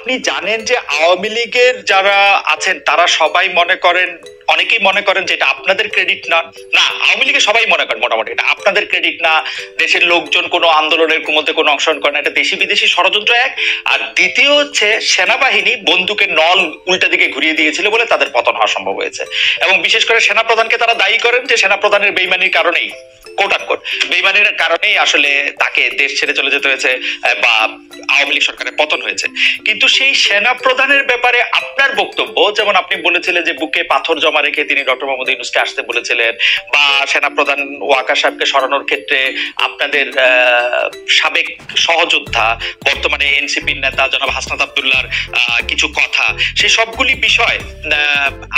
আপনি জানেন যে আওয়ামী লীগের যারা আছেন তারা সবাই মনে করেন, অনেকেই মনে করেন যে এটা আপনাদের ক্রেডিট না। না, আওয়ামী লীগের সবাই মনে করেন মোটামুটি এটা আপনাদের ক্রেডিট না, দেশের লোকজন কোনো আন্দোলনের মধ্যে কোনো অংশগ্রহণ করে না, এটা দেশি বিদেশি ষড়যন্ত্র এক। আর দ্বিতীয় হচ্ছে সেনাবাহিনী বন্দুকের নল উল্টা দিকে ঘুরিয়ে দিয়েছিল বলে তাদের পতন হওয়া সম্ভব হয়েছে। এবং বিশেষ করে সেনাপ্রধানকে তারা দায়ী করেন যে সেনাপ্রধানের বেইমানির কারণেই, কোট আনকোট বেইমানির কারণেই আসলে তাকে দেশ ছেড়ে চলে যেতে হয়েছে বা আওয়ামী লীগ সরকারের পতন হয়েছে। কিন্তু সেই সেনা প্রধানের ব্যাপারে আপনার বক্তব্য, যেমন আপনি বলেছিলেন যে বুকে পাথর জমা রেখে তিনি ডক্টর মোহাম্মদ ইউনূসকে আসতে বলেছিলেন, বা সেনা প্রধান ওয়াকার সাহেবকে সরানোর ক্ষেত্রে আপনাদের সাবেক সহযোদ্ধা বর্তমানে এনসিপির নেতা জনাব হাসনাত আব্দুল্লাহর কিছু কথা, সেই সবগুলি বিষয়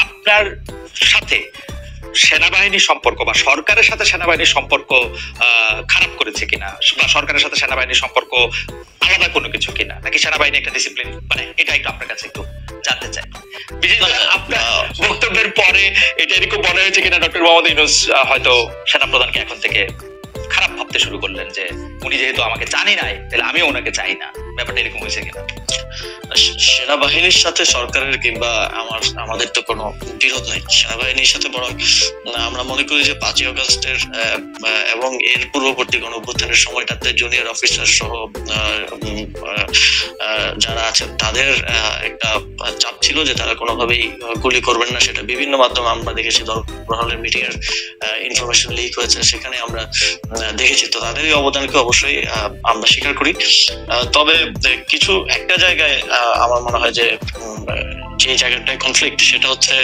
আপনার সাথে সেনাবাহিনীর সম্পর্ক বা সরকারের সাথে সেনাবাহিনীর সম্পর্ক খারাপ করেছে কিনা, বা সরকারের সাথে সেনাবাহিনীর সম্পর্ক আলাদা কোনো কিছু কিনা, নাকি সেনাবাহিনী একটা ডিসিপ্লিন, মানে এটা একটু আপনার কাছে একটু জানতে চাই। বিশেষ করে আপনার বক্তব্যের পরে এটা এরকম মনে হয়েছে কিনা ডক্টর মোহাম্মদ ইউনূস হয়তো সেনাপ্রধানকে এখন থেকে খারাপ ভাবতে শুরু করলেন যে উনি যেহেতু আমাকে জানি নাই তাহলে আমিও ওনাকে চাই না, ব্যাপারটা এরকম হয়েছে কিনা? সেনাবাহিনীর সাথে সরকারের কিংবা আমাদের তো কোনো বিরোধ নাই। সেনাবাহিনীর সাথে বরং আমরা মনে করি যে 5ই আগস্টের এবং এর পূর্ববর্তী গণঅভ্যুত্থানের সময়টাতে জুনিয়র অফিসার সহ যারা আছেন তাদের একটা চাপ ছিল যে তারা কোনোভাবেই গুলি করবেন না। সেটা বিভিন্ন মাধ্যমে আমরা দেখেছি, দরবারের মিটিং এর ইনফরমেশন লিক হয়েছে, সেখানে আমরা দেখেছি। তো তাদের এই অবদানকে অবশ্যই আমরা স্বীকার করি। তবে কিছু একটা জায়গায় আমার মনে হয় যে জায়গাটায় কনফ্লিক্ট, সেটা হচ্ছে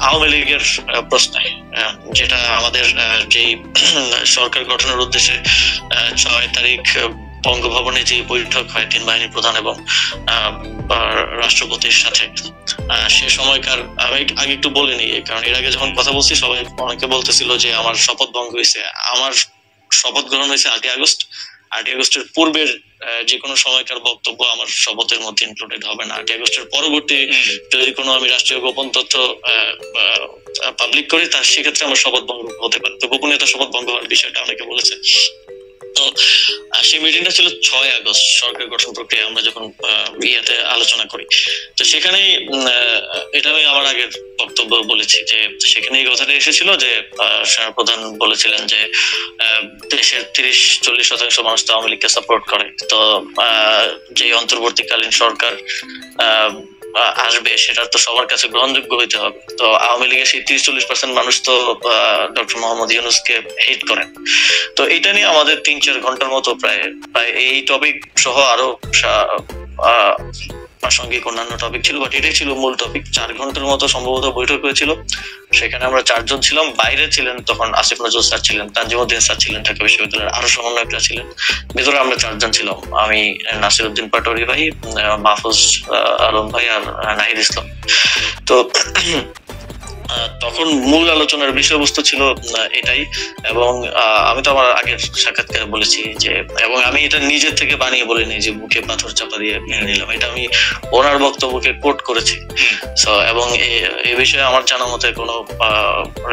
আওয়ামী লীগের প্রশ্নে, যেটা আমাদের যেই সরকার গঠনের উদ্দেশ্যে 6 তারিখ বঙ্গভবনে যে বৈঠক হয় 3 বাহিনী প্রধান এবং রাষ্ট্রপতির সাথে, সে সময়কার আমি আগে একটু বলে নিই, কারণ এর আগে যখন কথা বলছি সবাই অনেকে বলতেছিল যে আমার শপথ ভঙ্গ হয়েছে। আমার শপথ গ্রহণ হয়েছে 8ই আগস্ট। 8ই আগস্টের পূর্বের যে কোনো সময়কার বক্তব্য আমার শপথের মধ্যে ইনক্লুডেড হবে না। 8ই আগস্টের পরবর্তী যদি কোনো আমি রাষ্ট্রীয় গোপন তথ্য পাবলিক করি, তার সেক্ষেত্রে আমার শপথ ভঙ্গ হতে পারে। তো গোপনীয়তা শপথ ভঙ্গ হওয়ার বিষয়টা অনেকে বলেছে। তো সেই মিটিংটা ছিল 6ই আগস্ট, সরকার গঠন প্রক্রিয়া আমরা যখন ইয়েতে আলোচনা করি। তো সেখানেই এটা আমি আমার আগের বক্তব্য বলেছি যে সেখানে এই কথাটা এসেছিল যে সেনাপ্রধান বলেছিলেন যে দেশের 30-40% মানুষ তো আওয়ামী লীগকে সাপোর্ট করে। তো যে অন্তর্বর্তীকালীন সরকার আসবে সেটা তো সবার কাছে গ্রহণযোগ্য হইতে হবে। তো আওয়ামী লীগের সেই 30-40% মানুষ তো ডক্টর মোহাম্মদ ইউনূসকে হেট করেন। তো এটা নিয়ে আমাদের 3-4 ঘন্টার মতো প্রায় এই টপিক সহ আরো প্রাসঙ্গিক অন্যান্য টপিক ছিল, বাট এটাই ছিল মূল টপিক। 4 ঘন্টার মতো সম্ভবত বৈঠক হয়েছিল। সেখানে আমরা 4 জন ছিলাম। বাইরে ছিলেন তখন আসিফ নজরুল স্যার ছিলেন, তানজিমউদ্দিন স্যার ছিলেন ঢাকা বিশ্ববিদ্যালয়ের, আরো সমন্বয়করা ছিলেন। ভেতরে আমরা 4 জন ছিলাম, আমি, নাসিরউদ্দিন পাটোয়ারি ভাই, মাহফুজ আলম ভাই আর নাহিদ ইসলাম। তো তখন মূল আলোচনার বিষয়বস্তু ছিল এটাই। এবং আমি তো আমার আগের সাক্ষাৎকারে বলেছি যে, এবং আমি এটা নিজের থেকে বানিয়ে বলিনি যে বুকে পাথর চাপা দিয়ে মেনে নিলাম, এটা আমি ওনার বক্তব্যকে কোট করেছি। এবং এই বিষয়ে আমার জানা মতে কোনো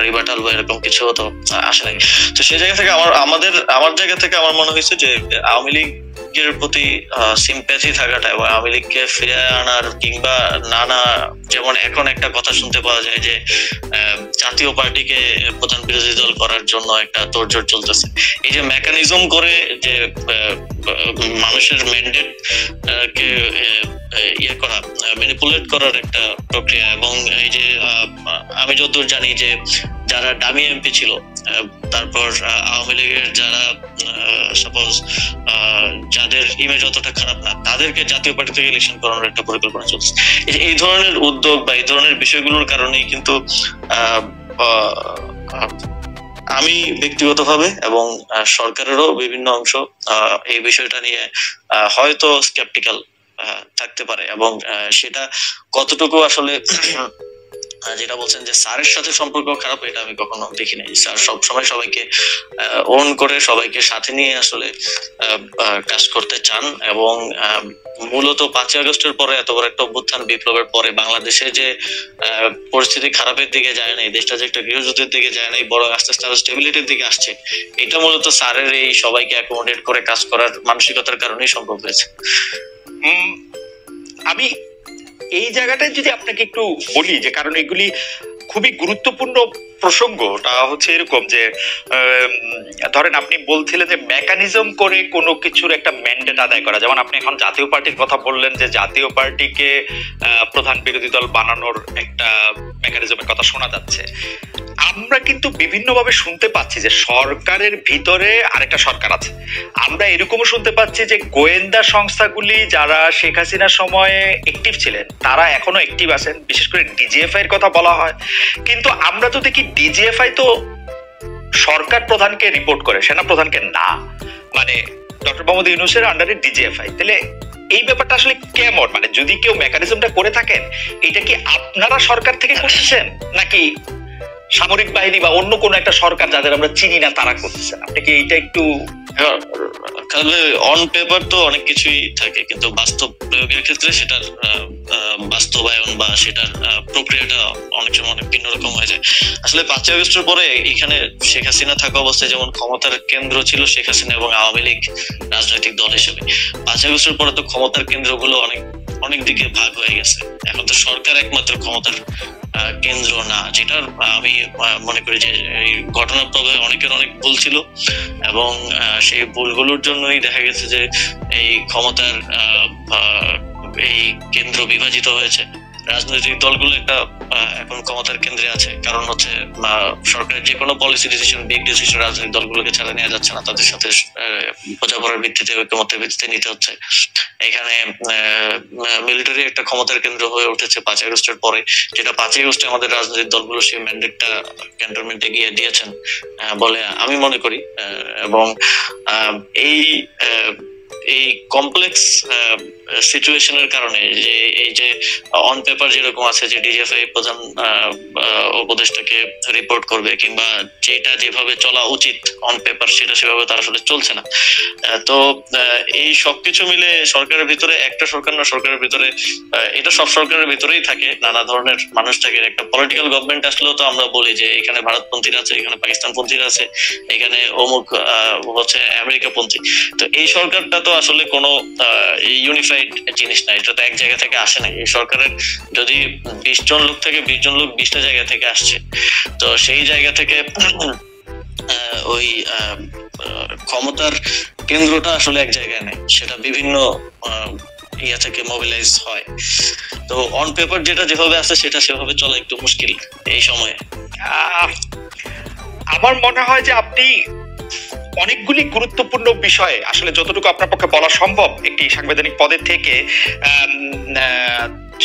রিবাটাল বা এরকম কিছু তো আসে নাই। তো সেই জায়গা থেকে আমার জায়গা থেকে আমার মনে হয়েছে যে আওয়ামী লীগ এর প্রতি সিম্প্যাথি থাকাটা এবং আওয়ামী লীগকে ফিরে আনার কিংবা নানা, যেমন এখন একটা কথা শুনতে পাওয়া যায় যে জাতীয় পার্টিকে প্রধান বিরোধী দল করার জন্য একটা তোড়জোড় চলতেছে। এই যে মেকানিজম করে যে মানুষের ম্যান্ডেট কে ইয়ে করা, ম্যানিপুলেট করার একটা প্রক্রিয়া। এবং এই যে আমি যতদূর জানি যে যারা ডামি এমপি ছিল, তারপর আওয়ামী লীগের যারা সাপোজ যাদের ইমেজ অতটা খারাপ না, তাদেরকে জাতীয় পার্টি থেকে ইলেকশন করানোর একটা পরিকল্পনা চলছে। এই ধরনের উদ্যোগ বা এই ধরনের বিষয়গুলোর কারণেই কিন্তু আমি ব্যক্তিগতভাবে এবং সরকারেরও বিভিন্ন অংশ এই বিষয়টা নিয়ে হয়তো স্কেপটিক্যাল থাকতে পারে। এবং সেটা কতটুকু আসলে যেটা বলছেন যে স্যারের সাথে সম্পর্ক খারাপ, এটা আমি কখনো দেখি নাই। স্যার সবসময় সবাইকে ওন করে সবাইকে সাথে নিয়ে আসলে কাজ করতে চান। এবং মূলত 5ই আগস্টের পরে এত বড় একটা অভ্যুত্থান বিপ্লবের পরে বাংলাদেশে যে পরিস্থিতি খারাপের দিকে যায় নাই, দেশটা যে একটা গৃহযুদ্ধের দিকে যায় নাই, বড় আস্তে আস্তে আরো স্টেবিলিটির দিকে আসছে, এটা মূলত স্যারের এই সবাইকে অ্যাকোমোডেট করে কাজ করার মানসিকতার কারণেই সম্ভব হয়েছে। আমি এই জায়গাটায় যদি আপনাকে একটু বলি, যে কারণ এগুলি খুবই গুরুত্বপূর্ণ প্রসঙ্গটা হচ্ছে এরকম যে ধরেন আপনি বলছিলেন যে মেকানিজম করে কোনো কিছুর একটা ম্যান্ডেট আদায় করা, যেমন আপনি এখন জাতীয় পার্টির কথা বললেন যে জাতীয় পার্টিকে প্রধান বিরোধী দল বানানোর একটা মেকানিজমের কথা শোনা যাচ্ছে। আমরা কিন্তু বিভিন্নভাবে শুনতে পাচ্ছি যে সরকারের ভিতরে আরেকটা সরকার আছে। আমরা এরকমও শুনতে পাচ্ছি যে গোয়েন্দা সংস্থাগুলি যারা শেখ হাসিনার সময়ে অ্যাক্টিভ ছিলেন তারা এখনো অ্যাক্টিভ আছেন, বিশেষ করে ডিজিএফআই এর কথা বলা হয়। কিন্তু আমরা তো দেখি ডিজিএফআই তো সরকার প্রধানকে রিপোর্ট করে, সেনা প্রধানকে না। মানে ডক্টর মোহাম্মদ ইউনূসের আন্ডারে ডিজিএফআই। তাহলে এই ব্যাপারটা আসলে কেমন? মানে যদি কেউ মেকানিজমটা করে থাকেন, এটা কি আপনারা সরকার থেকে করতেছেন নাকি সামরিক বাহিনী বা অন্য কোনো একটা সরকার যাদের আমরা চিনি না তারা করতেছেন? আপনি কি এইটা একটু অন পেপার তো অনেক কিছুই থাকে, কিন্তু বাস্তব প্রয়োগের ক্ষেত্রে সেটার বাস্তবায়ন বা সেটার প্রক্রিয়াটা অনেক সময় অনেক ভিন্ন রকম হয়ে যায়। আসলে 5ই আগস্টের পরে এখানে শেখ হাসিনা থাকা অবস্থায় যেমন ক্ষমতার কেন্দ্র ছিল শেখ হাসিনা এবং আওয়ামী লীগ রাজনৈতিক দল হিসেবে, 5ই আগস্টের পরে তো ক্ষমতার কেন্দ্রগুলো অনেক দিকে ভাগ হয়ে গেছে। এখন তো সরকার একমাত্র ক্ষমতার কেন্দ্র না, যেটা আমি মনে করি যে এই ঘটনার প্রভাবে অনেকের অনেক ভুল ছিল এবং সেই ভুলগুলোর জন্যই দেখা গেছে যে এই ক্ষমতার এই কেন্দ্র বিভাজিত হয়েছে। রাজনৈতিক দলগুলো একটা এখন ক্ষমতার কেন্দ্রে আছে, কারণ হচ্ছে সরকারের যে কোনো পলিসি ডিসিশন, বিগ ডিসিশন রাজনৈতিক দলগুলোকে ছাড়া নেওয়া যাচ্ছে না, তাদের সাথে বোঝাপড়ার ভিত্তিতে, ঐকমত্যের ভিত্তিতে নিতে হচ্ছে। এখানে মিলিটারি একটা ক্ষমতার কেন্দ্র হয়ে উঠেছে 5ই আগস্টের পরে, যেটা 5ই আগস্টে আমাদের রাজনৈতিক দলগুলো সেই ম্যান্ডেটটা ক্যান্টনমেন্টে গিয়ে দিয়েছেন বলে আমি মনে করি। এবং এই কমপ্লেক্স সিচুয়েশনের কারণে যে এই যে অন পেপার যেরকম আছে যে ডিজিএফআই প্রধান উপদেষ্টাকে রিপোর্ট করবে কিংবা যেটা যেভাবে চলা উচিত অন পেপার সেটা সেভাবে তার আসলে চলছে না। তো এই সবকিছু মিলে সরকারের ভিতরে, একটা সরকার না, সরকারের ভিতরে এটা সব সরকারের ভিতরেই থাকে, নানা ধরনের মানুষ থাকে। একটা পলিটিক্যাল গভর্নমেন্ট আসলেও তো আমরা বলি যে এখানে ভারতপন্থীরা আছে, এখানে পাকিস্তানপন্থীরা আছে, এখানে অমুক হচ্ছে আমেরিকাপন্থী। তো এই সরকারটা তো আসলে কোনো ইউনিফাইড জিনিস না, এটা তো এক জায়গা থেকে আসে না। এই সরকারের যদি 20 জন লোক থেকে 20 জন লোক 20টা জায়গা থেকে আসছে, তো সেই জায়গা থেকে ওই ক্ষমতার কেন্দ্রটা আসলে এক জায়গায় নেই, সেটা বিভিন্ন ইয়া থেকে মোবিলাইজ হয়। তো অন পেপার যেটা যেভাবে আছে সেটা সেভাবে চলা একটু মুশকিল এই সময়ে। আমার মনে হয় যে আপনি অনেকগুলি গুরুত্বপূর্ণ বিষয়ে আসলে যতটুকু আপনার পক্ষে বলা সম্ভব একটি সাংবিধানিক পদে থেকে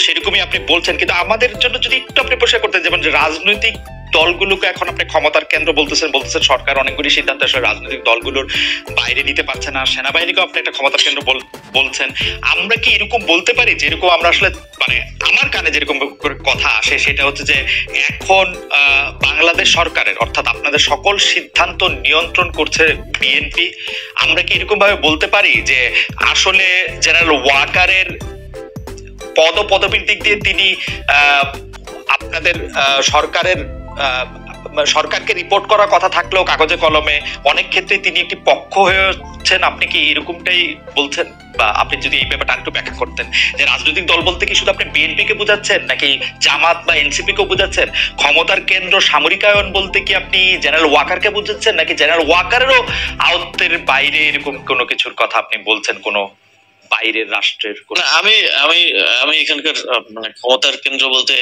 সেরকমই আপনি বলছেন। কিন্তু আমাদের জন্য যদি একটু আপনি পরিষ্কার করতেন, যেমন রাজনৈতিক দলগুলোকে এখন আপনি ক্ষমতার কেন্দ্র বলতেছেন সরকার অনেকগুলি সিদ্ধান্ত আসলে রাজনৈতিক দলগুলোর বাইরে নিতে পারছে না, সেনাবাহিনীকেও আপনি একটা ক্ষমতার কেন্দ্র বলছেন। আমরা কি এরকম বলতে পারি যে এরকম আমরা আসলে, মানে আমার কানে যেরকম কথা আসে সেটা হচ্ছে যে এখন বাংলাদেশ সরকারের অর্থাৎ আপনাদের সকল সিদ্ধান্ত নিয়ন্ত্রণ করছে বিএনপি? আমরা কি এরকম ভাবে বলতে পারি যে আসলে জেনারেল ওয়াকারের পদপদবীর দিক দিয়ে তিনি আপনাদের সরকারকে রিপোর্ট করার কথা থাকলেও কাগজে কলমে অনেক ক্ষেত্রে তিনি একটি পক্ষ হয়েছেন? আপনি কি এরকমটাই বলছেন? বা আপনি যদি এই ব্যাপারটা একটু ব্যাখ্যা করতেন যে রাজনৈতিক দল বলতে কি শুধু আপনি বিএনপি কে বোঝাচ্ছেন নাকি জামাত বা এনসিপি কে বোঝাচ্ছেন? ক্ষমতার কেন্দ্র সামরিকায়ন বলতে কি আপনি জেনারেল ওয়াকারকে বোঝাচ্ছেন নাকি জেনারেল ওয়াকারেরও আয়ত্তের বাইরে এরকম কোনো কিছুর কথা আপনি বলছেন, কোনো বাইরের রাষ্ট্রের? আমি আমি আমি এখানকার মানে ক্ষমতার কেন্দ্র বলতে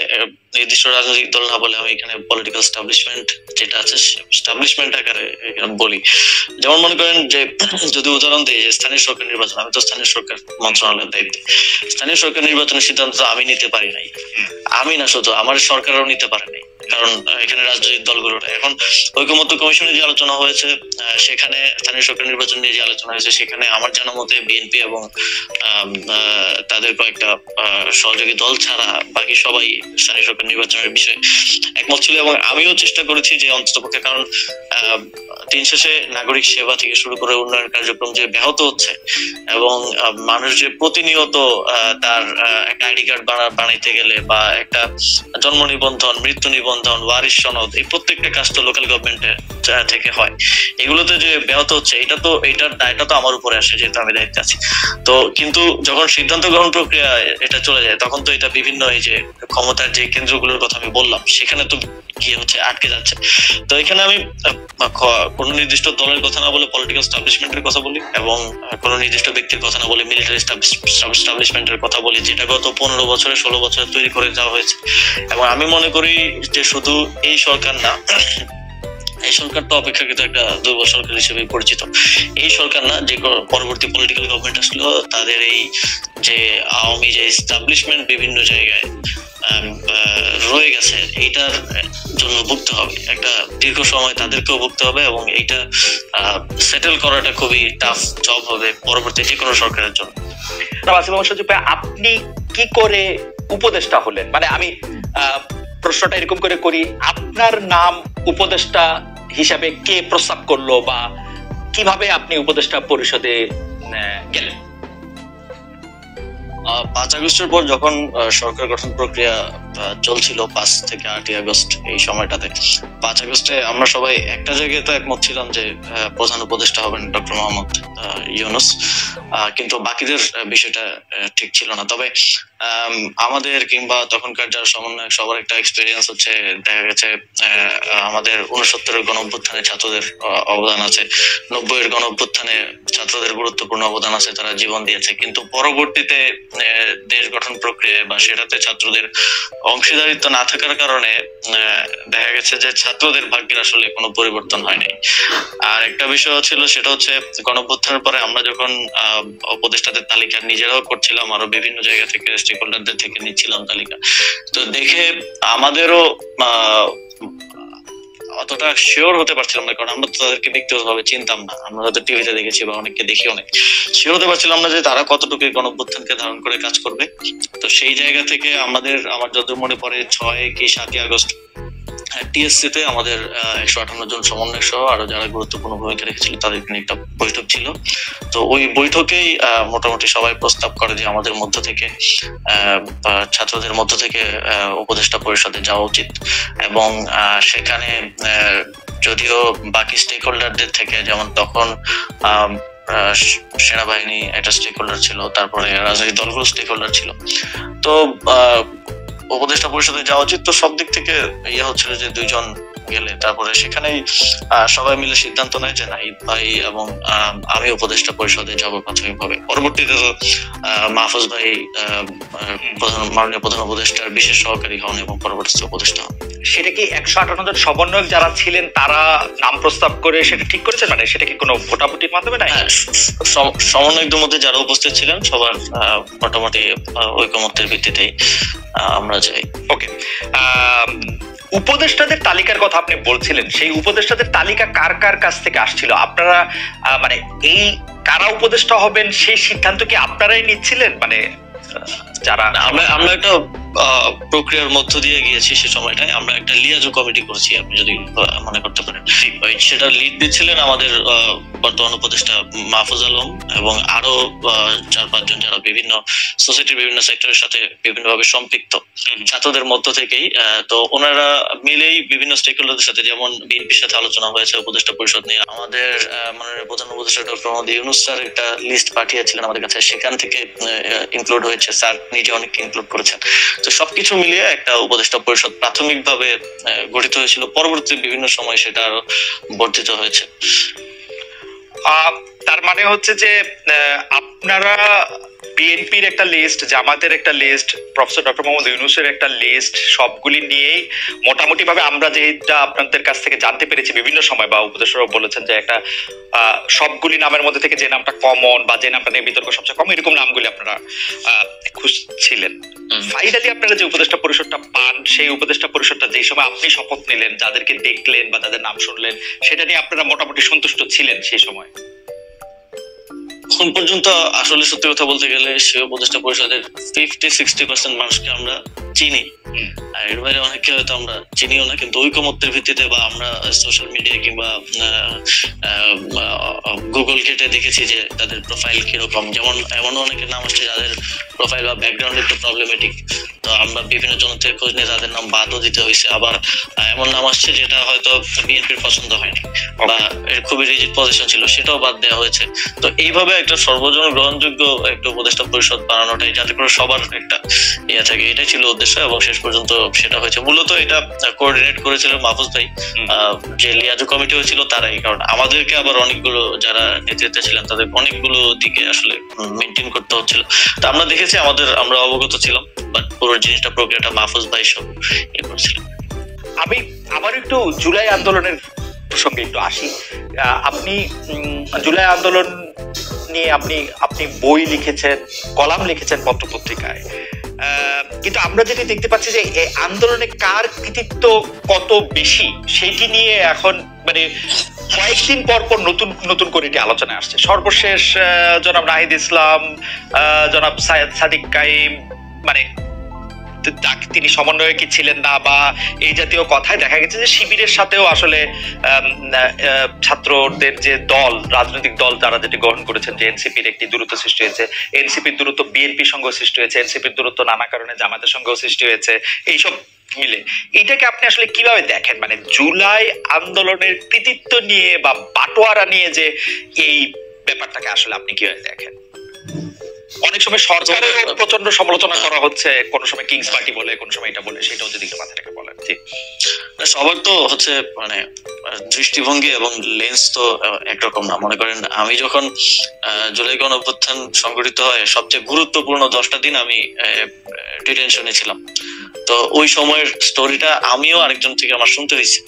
নির্দিষ্ট রাজনৈতিক দল না বলে আমি এখানে পলিটিক্যাল এস্টাবলিশমেন্ট যেটা আছে এস্টাবলিশমেন্ট আকারে বলি। যেমন মনে করেন যে যদি উদাহরণ দিই যে স্থানীয় সরকার নির্বাচন, আমি তো স্থানীয় সরকার মন্ত্রণালয়ের দায়িত্বে। স্থানীয় সরকার নির্বাচনের সিদ্ধান্ত আমি নিতে পারি নাই, আমি না শুধু আমার সরকারও নিতে পারে নাই, কারণ এখানে রাজনৈতিক দলগুলোর এখন ঐকমত্য কমিশনে যে আলোচনা হয়েছে সেখানে স্থানীয় সরকার নির্বাচন নিয়ে যে আলোচনা হয়েছে সেখানে আমার জানা মতে বিএনপি এবং তাদের কয়েকটা সহযোগী দল ছাড়া বাকি সবাই স্থানীয় সরকার নির্বাচনের বিষয়ে একমত ছিল। এবং আমিও চেষ্টা করেছি যে অন্ততপক্ষে, কারণ দিন শেষে নাগরিক সেবা থেকে শুরু করে উন্নয়ন কার্যক্রম যে ব্যাহত হচ্ছে এবং মানুষ যে প্রতিনিয়ত তার একটা আইডি কার্ড বানাইতে গেলে বা একটা জন্ম নিবন্ধন, মৃত্যু নিবন্ধন, ওয়ারিশ সনদ, এই প্রত্যেকটা কাজ তো লোকাল গভর্নমেন্টের থেকে হয়, এগুলোতে যে ব্যাহত হচ্ছে এটার দায়টা তো আমার উপরে আসে যেহেতু আমি দায়িত্বে আছি। তো কিন্তু যখন সিদ্ধান্ত গ্রহণ প্রক্রিয়া এটা চলে যায় তখন তো এটা বিভিন্ন এই যে ক্ষমতার যে কেন্দ্রগুলোর কথা আমি বললাম সেখানে তো গিয়ে হচ্ছে আটকে যাচ্ছে। তো এখানে আমি কোনো নির্দিষ্ট দলের কথা না বলে পলিটিক্যাল স্টাবলিশমেন্টের কথা বলি এবং কোনো নির্দিষ্ট ব্যক্তির কথা না বলে মিলিটারি স্টাবলিশমেন্টের কথা বলি, যেটা গত 15 বছরে 16 বছরে তৈরি করে যাওয়া হয়েছে। এবং আমি মনে করি যে শুধু এই সরকার না, এই সরকার তো অপেক্ষাকৃত একটা দুর্বল সরকার হিসেবে পরিচিত, এই সরকার না, যে পরবর্তী পলিটিক্যাল গভর্নমেন্ট আসলো তাদের এই যে আওয়ামী যে এস্টাবলিশমেন্ট বিভিন্ন জায়গায় রয়ে গেছে এইটার জন্য ভুগতে হবে, একটা দীর্ঘ সময় তাদেরকেও ভুগতে হবে এবং এইটা সেটেল করাটা খুবই টাফ জব হবে পরবর্তী যে কোনো সরকারের জন্য। আপনি কি করে উপদেষ্টা হলেন? মানে আমি প্রশ্নটা এরকম করে করি, আপনার নাম উপদেষ্টা হিসাবে কে প্রস্তাব করলো বা কিভাবে আপনি উপদেষ্টা পরিষদে গেলেন? 5 আগস্টের পর যখন সরকার গঠন প্রক্রিয়া চলছিল 5 থেকে 8 আগস্ট এই সময়টাতে, 5 আগস্টে আমরা সবাই একটা জায়গায় তো একমত ছিলাম যে প্রধান উপদেষ্টা হবেন ডক্টর মোহাম্মদ ইউনূস, কিন্তু বাকিদের বিষয়টা ঠিক ছিল না। তবে আমাদের কিংবা তখনকার যারা সমন্বয়ক সবার একটা এক্সপিরিয়েন্স হচ্ছে, দেখা গেছে আমাদের 69-এর গণঅভ্যুত্থানে ছাত্রদের অবদান আছে, 90-এর গণঅভ্যুত্থানে ছাত্রদের গুরুত্বপূর্ণ অবদান আছে, তারা জীবন দিয়েছে, কিন্তু পরবর্তীতে দেশ গঠন প্রক্রিয়া বা সেটাতে ছাত্রদের অংশীদারিত্ব না থাকার কারণে দেখা গেছে যে ছাত্রদের ভাগ্যের আসলে কোনো পরিবর্তন হয় নাই। আর একটা বিষয় ছিল, সেটা হচ্ছে গণঅভ্যুত্থানের পরে আমরা যখন উপদেষ্টাদের তালিকা নিজেরাও করছিলাম, আরো বিভিন্ন জায়গা থেকে স্টেক হোল্ডারদের থেকে নিচ্ছিলাম তালিকা, তো দেখে আমাদেরও অতটা শিওর হতে পারছিলাম না, কারণ আমরা তো তাদেরকে ব্যক্তিগতভাবে চিনতাম না, আমরা হয়তো টিভিতে দেখেছি বা অনেককে দেখি, অনেক শিওর হতে পারছিলাম না যে তারা কতটুকু গণঅভ্যুত্থানকে ধারণ করে কাজ করবে। তো সেই জায়গা থেকে আমার যত মনে পড়ে 6 কি 7 আগস্ট টিএসসি তে আমাদের 158 জন সমন্বয়ক সহ আরো যারা গুরুত্বপূর্ণ ভূমিকা রেখেছিল তাদেরকে নিয়ে একটা বৈঠক ছিল। তো ওই বৈঠকেই মোটামুটি সবাই প্রস্তাব করে যে আমাদের মধ্য থেকে ছাত্রদের মধ্য থেকে উপদেষ্টা পরিষদে যাওয়া উচিত। এবং সেখানে যদিও বাকি স্টেক হোল্ডারদের থেকে, যেমন তখন সেনাবাহিনী একটা স্টেক হোল্ডার ছিল, তারপরে রাজনৈতিক দলগুলো স্টেক হোল্ডার ছিল, তো উপদেষ্টা পরিষদে যাওয়া উচিত। তো সব দিক থেকে ইয়ে হচ্ছিল যে 2 জন গেলে তারপরে সেখানেই সবাই মিলে সিদ্ধান্ত নেয় যে নাহিদ ভাই এবং আমি উপদেষ্টা পরিষদে যাব প্রাথমিকভাবে। পরবর্তীতে তো মাহফুজ ভাই মাননীয় প্রধান উপদেষ্টার বিশেষ সহকারী হন এবং পরবর্তীতে উপদেষ্টা হন। সেটা কি 158 জন সমন্বয়ক যারা ছিলেন তারা নাম প্রস্তাব করে সেটা ঠিক করেছেন? মানে সেটা কি কোনো ভোটাভুটির মাধ্যমে নাই? সমন্বয়কদের মধ্যে যারা উপস্থিত ছিলেন সবার মোটামুটি ঐকমত্যের ভিত্তিতেই আমরা যাই। ওকে, উপদেষ্টাদের তালিকার কথা আপনি বলছিলেন, সেই উপদেষ্টাদের তালিকা কার কার কাছ থেকে আসছিল? আপনারা মানে এই কারা উপদেষ্টা হবেন সেই সিদ্ধান্ত কি আপনারাই নিচ্ছিলেন? মানে যারা আমরা একটা প্রক্রিয়ার মধ্য দিয়ে গিয়েছি, সে সময়টায় আমরা একটা লিয়াজো কমিটি করেছি, আপনি যদি মনে করতে পারেন। সেটা লিড দিচ্ছিলেন আমাদের বর্তমান উপদেষ্টা মাহফুজ আলম এবং আরো 4-5 জন যারা বিভিন্ন সোসাইটির বিভিন্ন সেক্টরের সাথে বিভিন্নভাবে সম্পৃক্ত ছাত্রদের মধ্য থেকেই। তো ওনারা মিলেই বিভিন্ন স্টেক হোল্ডারদের সাথে, যেমন বিএনপির সাথে আলোচনা হয়েছে উপদেষ্টা পরিষদ নিয়ে, আমাদের মাননীয় প্রধান উপদেষ্টা ডক্টর মোহাম্মদ ইউনূস স্যার একটা লিস্ট পাঠিয়েছিলেন আমাদের কাছে, সেখান থেকে ইনক্লুড হয়েছে, স্যার নিজে অনেক ইনক্লুড করেছেন। তো সবকিছু মিলিয়ে একটা উপদেষ্টা পরিষদ প্রাথমিকভাবে গঠিত হয়েছিল, পরবর্তী বিভিন্ন সময় সেটা আরো বর্ধিত হয়েছে। তার মানে হচ্ছে যে আপনারা বিএনপির একটা লিস্ট, জামাতের একটা লিস্ট, প্রফেসর ডক্টর মোহাম্মদ ইউনূসের একটা লিস্ট, সবগুলি নিয়েই মোটামুটি ভাবে আমরা যেটা আপনাদের কাছ থেকে জানতে পেরেছি বিভিন্ন সময়, বা উপদেষ্টারাও বলেছেন যে একটা সবগুলি নামের মধ্যে থেকে যে নামটা কমন বা যে নামটা নিয়ে বিতর্ক সবচেয়ে কম, এরকম নামগুলি আপনারা খুঁজছিলেন। ফাইনালি আপনারা যে উপদেষ্টা পরিষদটা পান, সেই উপদেষ্টা পরিষদটা যে সময় আপনি শপথ নিলেন, যাদেরকে দেখলেন বা তাদের নাম শুনলেন, সেটা নিয়ে আপনারা মোটামুটি সন্তুষ্ট ছিলেন সেই সময়? এখন পর্যন্ত আসলে সত্যি কথা বলতে গেলে সেই উপদেষ্টা পরিষদের 50-60% মানুষকে আমরা চিনি, আর এর বাইরে অনেককে হয়তো আমরা চিনিও না, কিন্তু ঐকমত্যের ভিত্তিতে বা আমরা সোশ্যাল মিডিয়া কিংবা গুগল ঘেটে দেখেছি যে তাদের প্রোফাইল কিরকম, যেমন এমন অনেকের নাম আসছে যাদের প্রোফাইল বা ব্যাকগ্রাউন্ড একটু প্রবলেমেটিক, তো আমরা বিভিন্ন জন থেকে খোঁজ নিয়ে তাদের নাম বাদও দিতে হয়েছে। আবার এমন নাম আসছে যেটা হয়তো বিএনপির পছন্দ হয়নি বা এর খুবই রিজিড পজিশন ছিল, সেটাও বাদ দেওয়া হয়েছে। তো এইভাবে একটা সর্বজন গ্রহণযোগ্য একটা উপদেষ্টা পরিষদ বানানোটাই, যাতে করে সবার একটা ইয়ে থাকে, এটাই ছিল উদ্দেশ্য এবং শেষ পর্যন্ত সেটা হয়েছে। মূলত এটা কোঅর্ডিনেট করেছিল মাহফুজ ভাই, যে লিয়াজু কমিটি হয়েছিল তারাই, কারণ আমাদেরকে আবার অনেকগুলো যারা নেতৃত্বে ছিলেন তাদের অনেকগুলো দিকে আসলে মেনটেন করতে হচ্ছিল। তো আমরা দেখেছি, আমরা অবগত ছিলাম, বাট পুরো জিনিসটা প্রক্রিয়াটা মাহফুজ ভাই সব ইয়ে করেছিলেন। আমি আবার একটু জুলাই আন্দোলনের প্রসঙ্গে একটু আসি। আপনি জুলাই আন্দোলন নিয়ে আপনি বই লিখেছেন, কলাম লিখেছেন পত্রপত্রিকায়, কিন্তু আমরা যেটি দেখতে পাচ্ছি যে এই আন্দোলনে কার কৃতিত্ব কত বেশি সেটি নিয়ে এখন মানে কয়েকদিন পর পর নতুন নতুন করে এটি আলোচনায় আসছে। সর্বশেষ জনাব নাহিদ ইসলাম, জনাব সাদিক কাইম, মানে তিনি সমন্বয়কে ছিলেন না বা এই জাতীয় কথায় দেখা গেছে যে শিবিরের সাথেও আসলে ছাত্রদের যে দল, রাজনৈতিক দল যারা যেটি গ্রহণ করেছেন, যে এনসিপির একটি দূরত্ব সৃষ্টি হয়েছে, এনসিপির দূরত্ব বিএনপির সঙ্গে সৃষ্টি হয়েছে, এনসিপির দূরত্ব নানা কারণে জামাতের সঙ্গেও সৃষ্টি হয়েছে, এইসব মিলে এইটাকে আপনি আসলে কিভাবে দেখেন? মানে জুলাই আন্দোলনের কৃতিত্ব নিয়ে বা বাটোয়ারা নিয়ে যে এই ব্যাপারটাকে আসলে আপনি কিভাবে দেখেন? অনেক সময় সরকারের প্রচন্ড সমালোচনা করা হচ্ছে, কোন সময় কিংস পার্টি বলে, কোন সময় এটা বলে, সেটাও যদি মাথা থেকে বলেন। জি, সবার তো হচ্ছে মানে দৃষ্টিভঙ্গি এবং লেন্স তো একরকম না। মনে করেন আমি যখন জুলাই গণঅভ্যুত্থান সংঘটিত হয়, সবচেয়ে গুরুত্বপূর্ণ 10টা দিন আমি ডিটেনশনে ছিলাম। তো ওই সময়ের স্টোরিটা আমিও আরেকজন থেকে আমার শুনতে হয়েছে।